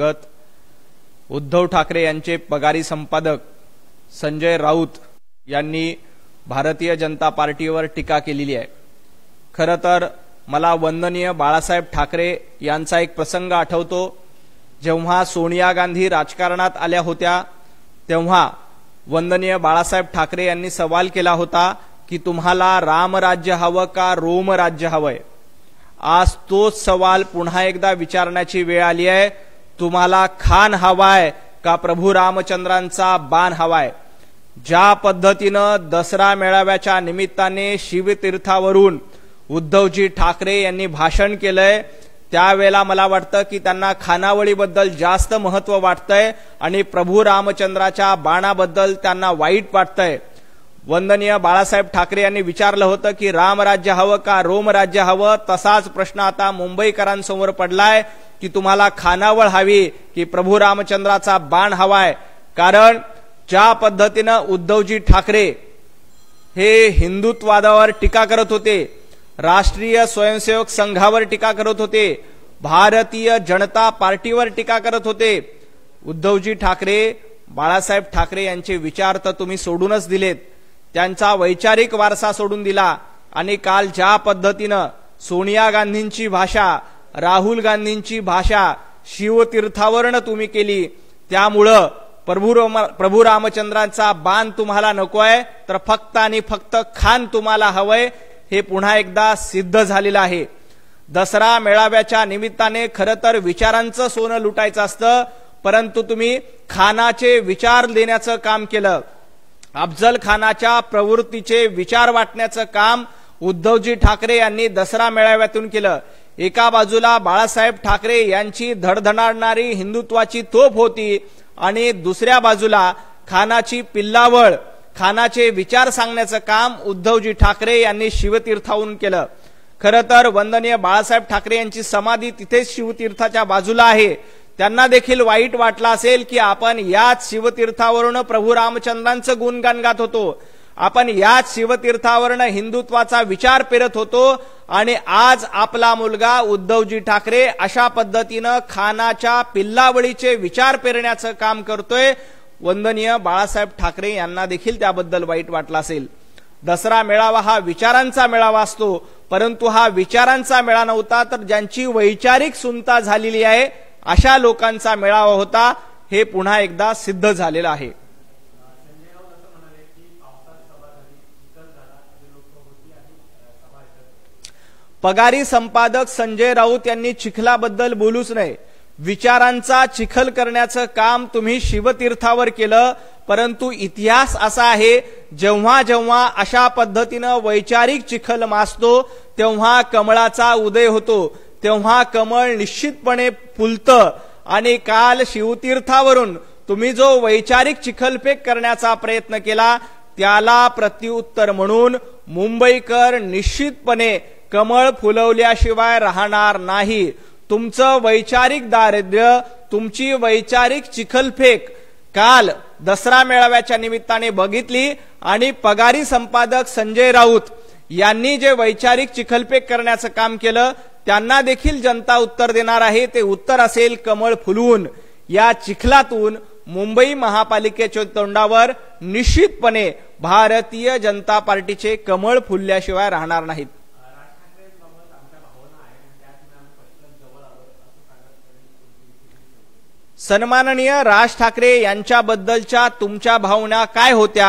उद्धव ठाकरे यांचे पगारी संपादक संजय राऊत यांनी भारतीय जनता पार्टीवर टीका केलेली आहे। खरं तर मला वंदनीय बाळासाहेब ठाकरे यांचा एक प्रसंग आठवतो। जेव्हा सोनिया गांधी राजकारणात आल्या होत्या तेव्हा वंदनीय बाळासाहेब ठाकरे यांनी सवाल केला होता की तुम्हाला रामराज्य हवं का रोम राज्य हवंय। आज तोच सवाल पुन्हा एकदा विचारण्याची वेळ आली आहे। तुम्हाला खान हवाय का प्रभू रामचंद्रांचा बाण हवाय। ज्या पद्धतीनं दसरा मेळाव्याच्या निमित्ताने शिवतीर्थावरून उद्धवजी ठाकरे यांनी भाषण केलंय त्यावेळेला मला वाटतं की त्यांना खानावळीबद्दल जास्त महत्त्व वाटतंय आणि प्रभू रामचंद्राच्या बाणाबद्दल त्यांना वाईट वाटतंय। वंदनीय बाळासाहेब ठाकरे यांनी विचारलं होतं की रामराज्य हवं का रोम राज्य हवं। तसाच प्रश्न आता मुंबईकरांसमोर पडलाय की तुम्हाला खानावळ हवी की प्रभू रामचंद्राचा बाण हवाय। कारण ज्या पद्धतीनं उद्धवजी ठाकरे हे हिंदुत्ववादावर टीका करत होते, राष्ट्रीय स्वयंसेवक संघावर टीका करत होते, भारतीय जनता पार्टीवर टीका करत होते, उद्धवजी ठाकरे बाळासाहेब ठाकरे यांचे विचार तर तुम्ही सोडूनच दिलेत, त्यांचा वैचारिक वारसा सोडून दिला। आणि काल ज्या पद्धतीनं सोनिया गांधींची भाषा, राहुल गांधींची भाषा शिवतीर्थावरनं तुम्ही केली, त्यामुळं प्रभू रामचंद्रांचा बाण तुम्हाला नकोय तर फक्त आणि फक्त खान तुम्हाला हवंय हे पुन्हा एकदा सिद्ध झालेलं आहे। दसरा मेळाव्याच्या निमित्ताने खरं तर विचारांचं सोनं लुटायचं असतं, परंतु तुम्ही खानाचे विचार देण्याचं काम केलं। अफजल खानाच्या प्रवृत्तीचे विचार वाटण्याचं काम उद्धवजी ठाकरे यांनी दसरा मेळाव्यातून केलं। एका बाजूला बाळासाहेब ठाकरे यांची धडधडाणारी हिंदुत्वाची तोफ होती आणि दुसऱ्या बाजूला खानाची पिल्लावळ, खानाचे विचार सांगण्याचं काम उद्धवजी ठाकरे यांनी शिवतीर्थावरून केलं। खरं तर वंदनीय बाळासाहेब ठाकरे यांची समाधी तिथेच शिवतीर्थाच्या बाजूला आहे। त्यांना देखील वाईट वाटलं असेल की आपण याच शिवतीर्थावरून प्रभू रामचंद्रांचं गुणगान गात होतो, आपण याच शिवतीर्थावरून हिंदुत्वाचा विचार पेरत होतो आणि आज आपला मुलगा उद्धवजी ठाकरे अशा पद्धतीनं खानाच्या पिल्लावळीचे विचार पेरण्याचं काम करतोय। वंदनीय बाळासाहेब ठाकरे यांना देखील त्याबद्दल वाईट वाटलं असेल। दसरा मेळावा हा विचारांचा मेळावा असतो, परंतु हा विचारांचा मेळा नव्हता तर ज्यांची वैचारिक सुंता झालेली आहे अशा लोकांचा मेळावा होता, हे पुन्हा एकदा सिद्ध झालेलं आहे। पगारी संपादक संजय राऊत यांनी चिखलाबद्दल बोलूच नाही। विचारांचा चिखल करण्याचं काम तुम्ही शिवतीर्थावर केलं, परंतु इतिहास असा आहे जेव्हा जेव्हा अशा पद्धतीनं वैचारिक चिखल मासतो तेव्हा कमळाचा उदय होतो, तेव्हा कमळ निश्चितपणे फुलतं। आणि काल शिवतीर्थावरून तुम्ही जो वैचारिक चिखलफेक करण्याचा प्रयत्न केला त्याला प्रत्युत्तर म्हणून मुंबईकर निश्चितपणे कमळ फुलवल्याशिवाय राहणार नाही। तुमचं वैचारिक दारिद्र्य, तुमची वैचारिक चिखलफेक काल दसरा मेळाव्याच्या निमित्ताने बघितली आणि पगारी संपादक संजय राऊत यांनी जे वैचारिक चिखलफेक करण्याचं काम केलं त्यांना देखील जनता उत्तर देणार आहे। ते उत्तर असेल कमळ फुलवून। या चिखलातून मुंबई महापालिकेच्या तोंडावर निश्चितपणे भारतीय जनता पार्टीचे कमळ फुलल्याशिवाय राहणार नाहीत। सन्माननीय राज ठाकरे यांच्याबद्दलच्या तुमच्या भावना काय होत्या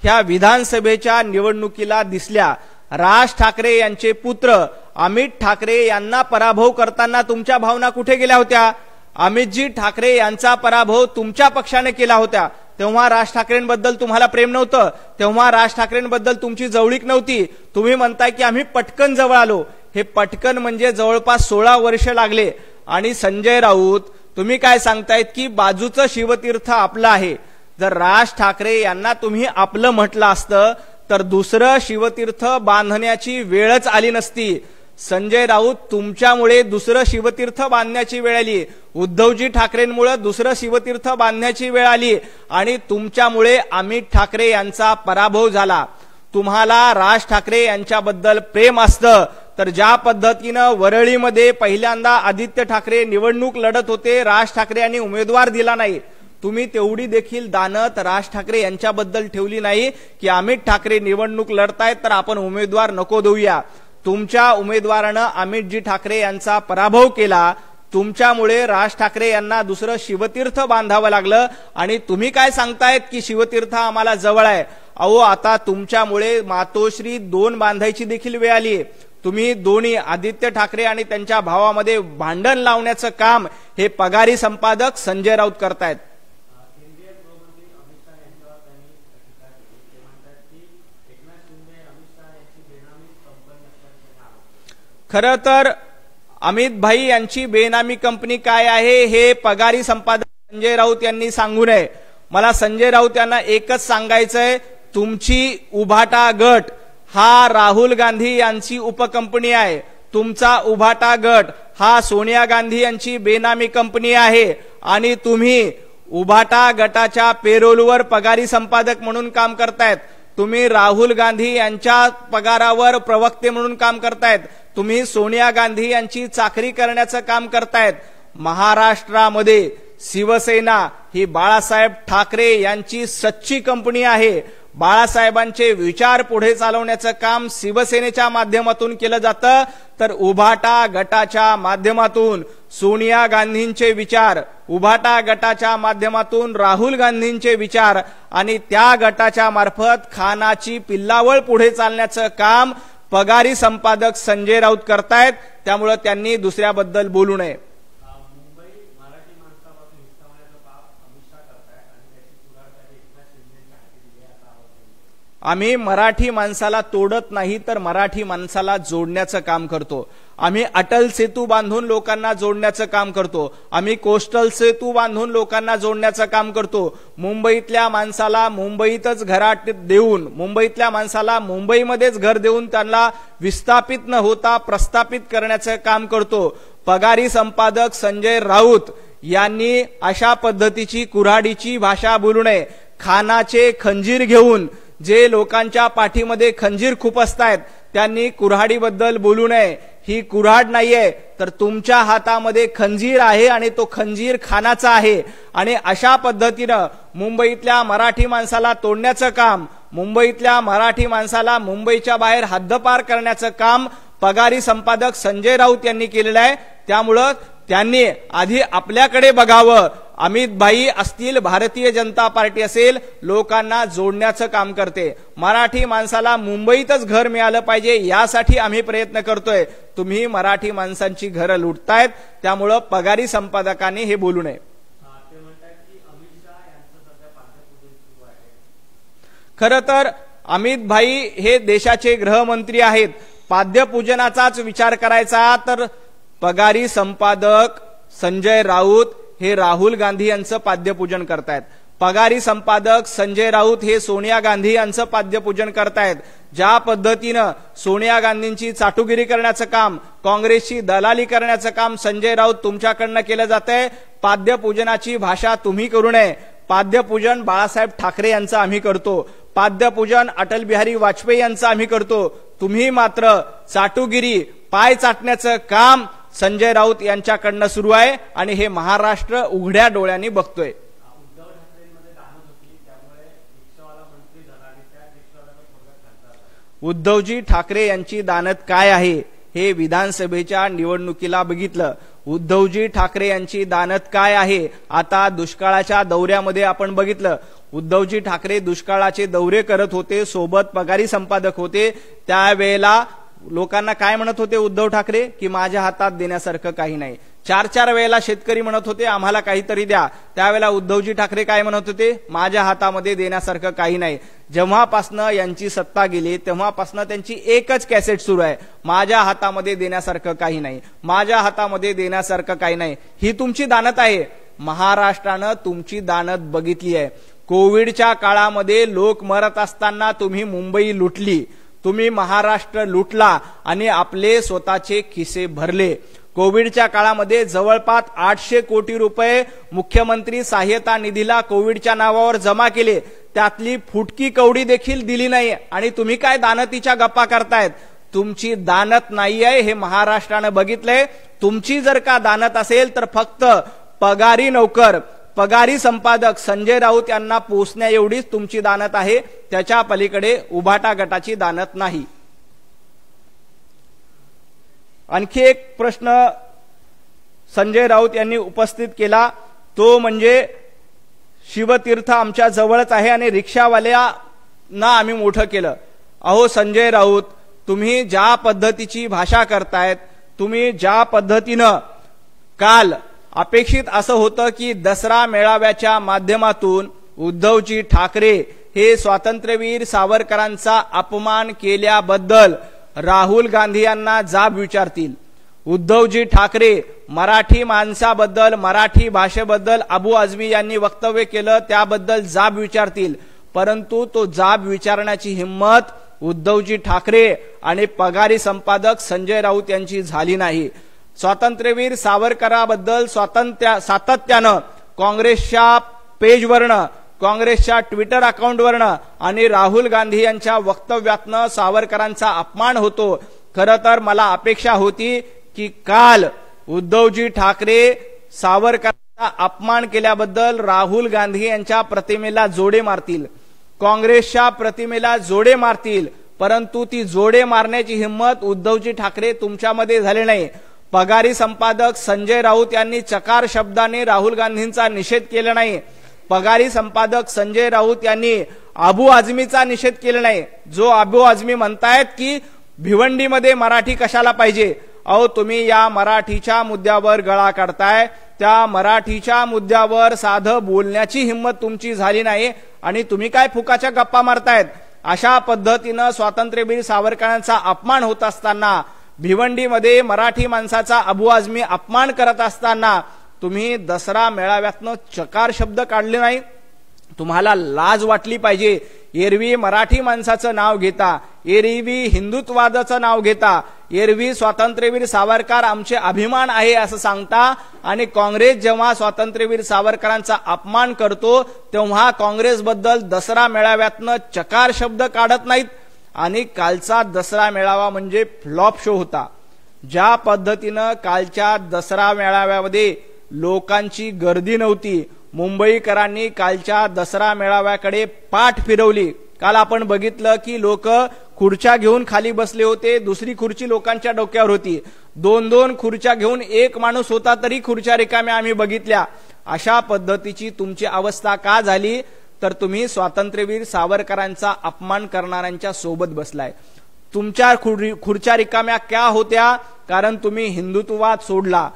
ह्या विधानसभेच्या निवडणुकीला दिसल्या। राज ठाकरे यांचे पुत्र अमित ठाकरे यांना पराभव करताना तुमच्या भावना कुठे गेल्या होत्या? अमितजी ठाकरे यांचा पराभव तुमच्या पक्षाने केला होता, तेव्हा राज ठाकरेंबद्दल तुम्हाला प्रेम नव्हतं, तेव्हा राज ठाकरेंबद्दल तुमची जवळीक नव्हती। तुम्ही म्हणताय की आम्ही पटकन जवळ आलो, हे पटकन म्हणजे जवळपास 16 वर्ष लागले। आणि संजय राऊत तुम्ही काय सांगतायत की बाजूचं शिवतीर्थ आपलं आहे। जर राज ठाकरे यांना तुम्ही आपलं म्हटलं असतं तर दुसरं शिवतीर्थ बांधण्याची वेळच आली नसती। संजय राऊत तुमच्यामुळे दुसरं शिवतीर्थ बांधण्याची वेळ आली, उद्धवजी ठाकरेंमुळे दुसरं शिवतीर्थ बांधण्याची वेळ आली आणि तुमच्यामुळे अमित ठाकरे यांचा पराभव झाला। तुम्हाला राज ठाकरे यांच्याबद्दल प्रेम असतं तर ज्या पद्धतीनं वरळीमध्ये पहिल्यांदा आदित्य ठाकरे निवडणूक लढत होते, राज ठाकरे यांनी उमेदवार दिला नाही, तुम्ही तेवढी देखील दानत राज ठाकरे यांच्याबद्दल ठेवली नाही की अमित ठाकरे निवडणूक लढतायत तर आपण उमेदवार नको देऊया. तुमच्या उमेदवारानं अमितजी ठाकरे यांचा पराभव केला. तुमच्यामुळे राज ठाकरे यांना दुसरं शिवतीर्थ बांधावं लागलं आणि तुम्ही काय सांगतायत की शिवतीर्थ आम्हाला जवळ आहे. अहो, आता तुमच्यामुळे मातोश्री 2 बांधायची देखील वेळ आली. तुम्ही दोन्ही आदित्य ठाकरे आणि त्यांच्या भावामध्ये भांडण लावण्याचं काम हे पगारी संपादक संजय राऊत करतायत. खरं तर अमित भाई यांची बेनामी कंपनी काय आहे हे पगारी संपादक संजय राऊत यांनी सांगू नये. मला संजय राऊत यांना एकच सांगायचंय, तुमची उभाटा गट हा राहुल गांधी यांची उपकंपनी आहे. तुमचा उभाटा गट हा सोनिया गांधी यांची बेनामी कंपनी आहे आणि तुम्ही उभाटा गटाच्या पेरोलवर पगारी संपादक म्हणून काम करतायत. तुम्ही राहुल गांधी यांच्या पगारावर प्रवक्ते म्हणून काम करतायत. तुम्ही सोनिया गांधी यांची चाकरी करण्याचं काम करतायत. महाराष्ट्रामध्ये शिवसेना ही बाळासाहेब ठाकरे यांची सच्ची कंपनी आहे. बाळासाहेबांचे विचार पुढे चालवण्याचं काम शिवसेनेच्या माध्यमातून केलं जातं, तर उभाटा गटाच्या माध्यमातून सोनिया गांधींचे विचार, उभाटा गटाच्या माध्यमातून राहुल गांधींचे विचार आणि त्या गटाच्या मार्फत खानाची पिल्लावळ पुढे चालण्याचं काम पगारी संपादक संजय राऊत करतायत. त्यामुळे त्यांनी दुसऱ्याबद्दल बोलू नये. आम्ही मराठी माणसाला तोडत नाही तर मराठी माणसाला जोडण्याचं काम करतो. आम्ही अटल सेतू बांधून लोकांना जोडण्याचं काम करतो. आम्ही कोस्टल सेतू बांधून लोकांना जोडण्याचं काम करतो. मुंबईतल्या माणसाला मुंबईतच घरात देऊन, मुंबईतल्या माणसाला मुंबईमध्येच घर देऊन त्यांना विस्थापित न होता प्रस्थापित करण्याचं काम करतो. पगारी संपादक संजय राऊत यांनी अशा पद्धतीची कुऱ्हाडीची भाषा बोलू नये. खानाचे खंजीर घेऊन जे लोकांच्या पाठीमध्ये खंजीर खुपसतायत त्यांनी कुऱ्हाडीबद्दल बोलू नये. ही कुऱ्हाड नाहीये, तर तुमच्या हातामध्ये खंजीर आहे आणि तो खंजीर खानाचा आहे. आणि अशा पद्धतीनं मुंबईतल्या मराठी माणसाला तोडण्याचं काम, मुंबईतल्या मराठी माणसाला मुंबईच्या बाहेर हद्दपार करण्याचं काम पगारी संपादक संजय राऊत यांनी केलेलं आहे. त्यामुळं त्यांनी आधी आपल्याकडे बघावं. अमित भाई असतील, भारतीय जनता पार्टी असेल, लोकांना जोडण्याचं काम करते. मराठी माणसाला मुंबईतच घर मिळालं पाहिजे यासाठी आम्ही प्रयत्न करतोय. तुम्ही मराठी माणसांची घरं लुटतायत. त्यामुळं पगारी संपादकांनी हे बोलू नये. खरं तर अमित भाई हे देशाचे गृहमंत्री आहेत. पाद्यपूजनाचाच विचार करायचा तर पगारी संपादक संजय राऊत हे राहुल गांधी यांचं पाद्यपूजन करतायत. पगारी संपादक संजय राऊत हे सोनिया गांधी यांचं पाद्यपूजन करतायत. ज्या पद्धतीनं सोनिया गांधींची चाटुगिरी करण्याचं काम, काँग्रेसची दलाली करण्याचं काम संजय राऊत तुमच्याकडनं केलं जातंय. पाद्यपूजनाची भाषा तुम्ही करू नये. पाद्यपूजन बाळासाहेब ठाकरे यांचं आम्ही करतो. पाद्यपूजन अटल बिहारी वाजपेयी यांचं आम्ही करतो. तुम्ही मात्र चाटुगिरी, पाय चाटण्याचं काम संजय राऊत यांच्याकडनं सुरू आहे आणि हे महाराष्ट्र उघड्या डोळ्यांनी बघतोय. उद्धवजी ठाकरे यांची दानत काय आहे हे विधानसभेच्या निवडणुकीला बघितलं. उद्धवजी ठाकरे यांची दानत काय आहे आता दुष्काळाच्या दौऱ्यामध्ये आपण बघितलं. उद्धवजी ठाकरे दुष्काळाचे दौरे करत होते, सोबत पगारी संपादक होते. त्यावेळेला लोकांना काय म्हणत होते उद्धव ठाकरे की माझ्या हातात देण्यासारखं काही नाही. 4 वेळेला शेतकरी म्हणत होते आम्हाला काहीतरी द्या. त्यावेळेला उद्धवजी ठाकरे काय म्हणत होते, माझ्या हातामध्ये देण्यासारखं काही नाही. जेव्हापासनं यांची सत्ता गेली तेव्हापासनं त्यांची एकच कॅसेट सुरू आहे, माझ्या हातामध्ये देण्यासारखं काही नाही, माझ्या हातामध्ये देण्यासारखं काही नाही. ही तुमची दानत आहे. महाराष्ट्रानं तुमची दानत बघितली आहे. कोविडच्या काळामध्ये लोक मरत असताना तुम्ही मुंबई लुटली, तुम्ही महाराष्ट्र लुटला आणि आपले स्वतःचे खिसे भरले. कोविडच्या काळामध्ये जवळपास 800 कोटी रुपये मुख्यमंत्री सहाय्यता निधीला कोविडच्या नावावर जमा केले. त्यातली फुटकी कवडी देखील दिली नाही आणि तुम्ही काय दानतीच्या गप्पा करतायत. तुमची दानत नाहीये हे महाराष्ट्रानं बघितलंय. तुमची जर का दानत असेल तर फक्त पगारी नोकर, पगारी संपादक संजय राऊत यांना पोचण्या एवढीच तुमची दानत आहे. त्याच्या पलीकडे उभाटा गटाची दानत नाही. आणखी एक प्रश्न संजय राऊत यांनी उपस्थित केला, तो म्हणजे शिवतीर्थ आमच्या जवळच आहे आणि रिक्षावाल्यांना आम्ही मोठं केलं. अहो संजय राऊत, तुम्ही ज्या पद्धतीची भाषा करतायत, तुम्ही ज्या पद्धतीनं काल अपेक्षित असं होतं की दसरा मेळाव्याच्या माध्यमातून उद्धवजी ठाकरे हे स्वातंत्र्यवीर सावरकरांचा अपमान केल्याबद्दल राहुल गांधी यांना जाब विचारतील. उद्धवजी ठाकरे मराठी माणसाबद्दल, मराठी भाषेबद्दल अबू आझमी यांनी वक्तव्य केलं त्याबद्दल जाब विचारतील. परंतु तो जाब विचारण्याची हिंमत उद्धवजी ठाकरे आणि पगारी संपादक संजय राऊत यांची झाली नाही. स्वातंत्र्यवीर सावरकराबद्दल सातत्यानं काँग्रेसच्या पेजवरनं, काँग्रेसच्या ट्विटर अकाउंटवरनं आणि राहुल गांधी यांच्या वक्तव्यातनं सावरकरांचा अपमान होतो. खरं तर मला अपेक्षा होती की काल उद्धवजी ठाकरे सावरकरांचा अपमान केल्याबद्दल राहुल गांधी यांच्या प्रतिमेला जोडे मारतील, काँग्रेसच्या प्रतिमेला जोडे मारतील. परंतु ती जोडे मारण्याची हिंमत उद्धवजी ठाकरे तुमच्यामध्ये झाली नाही. पगारी संपादक संजय राऊत यांनी चकार शब्दाने राहुल गांधींचा निषेध केला नाही. पगारी संपादक संजय राऊत यांनी अबू आझमीचा निषेध केला नाही. जो अबू आझमी म्हणतायत की भिवंडीमध्ये मराठी कशाला पाहिजे. अहो तुम्ही या मराठीच्या मुद्द्यावर गळा काढताय, त्या मराठीच्या मुद्द्यावर साधं बोलण्याची हिंमत तुमची झाली नाही आणि तुम्ही काय फुकाच्या गप्पा मारतायत. अशा पद्धतीनं स्वातंत्र्यवीर सावरकरांचा अपमान होत असताना, भिवंडीमध्ये मराठी माणसाचा अबू आझमी अपमान करत असताना तुम्ही दसरा मेळाव्यातनं चकार शब्द काढले नाही. तुम्हाला लाज वाटली पाहिजे. एरवी मराठी माणसाचं नाव घेता, एरवी हिंदुत्वादाचं नाव घेता, एरवी स्वातंत्र्यवीर सावरकर आमचे अभिमान आहे असं सांगता आणि काँग्रेस जेव्हा स्वातंत्र्यवीर सावरकरांचा अपमान करतो तेव्हा काँग्रेसबद्दल दसरा मेळाव्यातनं चकार शब्द काढत नाहीत. आणि कालचा दसरा मेळावा म्हणजे फ्लॉप शो होता. ज्या पद्धतीनं कालच्या दसरा मेळाव्यामध्ये लोकांची गर्दी नव्हती, मुंबईकरांनी कालच्या दसरा मेळाव्याकडे पाठ फिरवली. काल आपण बघितलं की लोक खुर्च्या घेऊन खाली बसले होते, दुसरी खुर्ची लोकांच्या डोक्यावर होती. दोन दोन खुर्च्या घेऊन एक माणूस होता तरी खुर्च्या रिकाम्या आम्ही बघितल्या. अशा पद्धतीची तुमची अवस्था का झाली तर तुम्ही स्वातंत्र्यवीर सावरकरांचा अपमान करणाऱ्यांच्या सोबत बसलाय. तुमच्या खुर्च्या रिकाम्या क्या होत्या कारण तुम्ही हिंदुत्ववाद सोडला.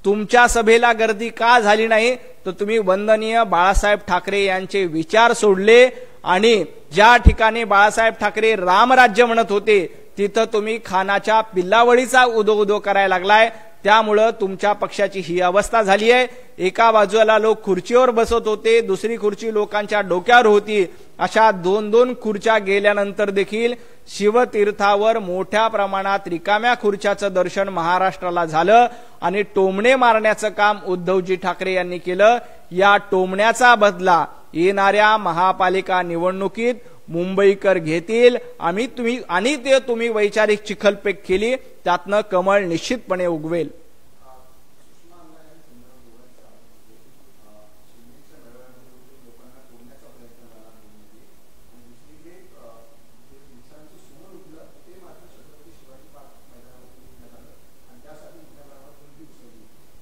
तुमच्या सभेला गर्दी का झाली नाही तर तुम्ही वंदनीय बाळासाहेब ठाकरे यांचे विचार सोडले आणि ज्या ठिकाणी बाळासाहेब ठाकरे रामराज्य म्हणत होते तिथं तुम्ही खानाच्या पिल्लावळीचा उदो उदो करायला लागलाय. त्यामुळं तुमच्या पक्षाची ही अवस्था झाली आहे. एका बाजूला लोक खुर्चीवर बसत होते, दुसरी खुर्ची लोकांच्या डोक्यावर होती. अशा दोन दोन खुर्च्या गेल्यानंतर देखील शिवतीर्थावर मोठ्या प्रमाणात रिकाम्या खुर्च्याचं दर्शन महाराष्ट्राला झालं आणि टोमणे मारण्याचं काम उद्धवजी ठाकरे यांनी केलं. या टोमण्याचा बदला येणाऱ्या महापालिका निवडणुकीत मुंबईकर घेतील. ते तुम्ही वैचारिक चिखलपेक केली, त्यातनं कमळ निश्चितपणे उगवेल.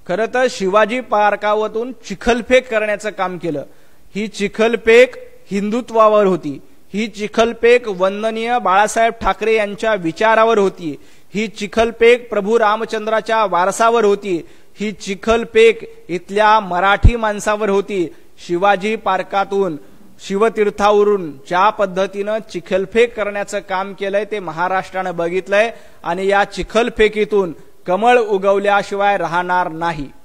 खरं तर शिवाजी पार्कावरून चिखलफेक करण्याचं काम केलं. ही चिखलफेक हिंदुत्वावर होती. ही चिखलफेक वंदनीय बाळासाहेब ठाकरे यांच्या विचारावर होती. ही चिखलफेक प्रभू रामचंद्राच्या वारसावर होती. ही चिखलफेक इथल्या मराठी माणसावर होती. शिवाजी पार्कातून, शिवतीर्थावरून ज्या पद्धतीनं चिखलफेक करण्याचं काम केलंय ते महाराष्ट्रानं बघितलंय आणि या चिखलफेकीतून कमळ उगवल्याशिवाय राहणार नाही.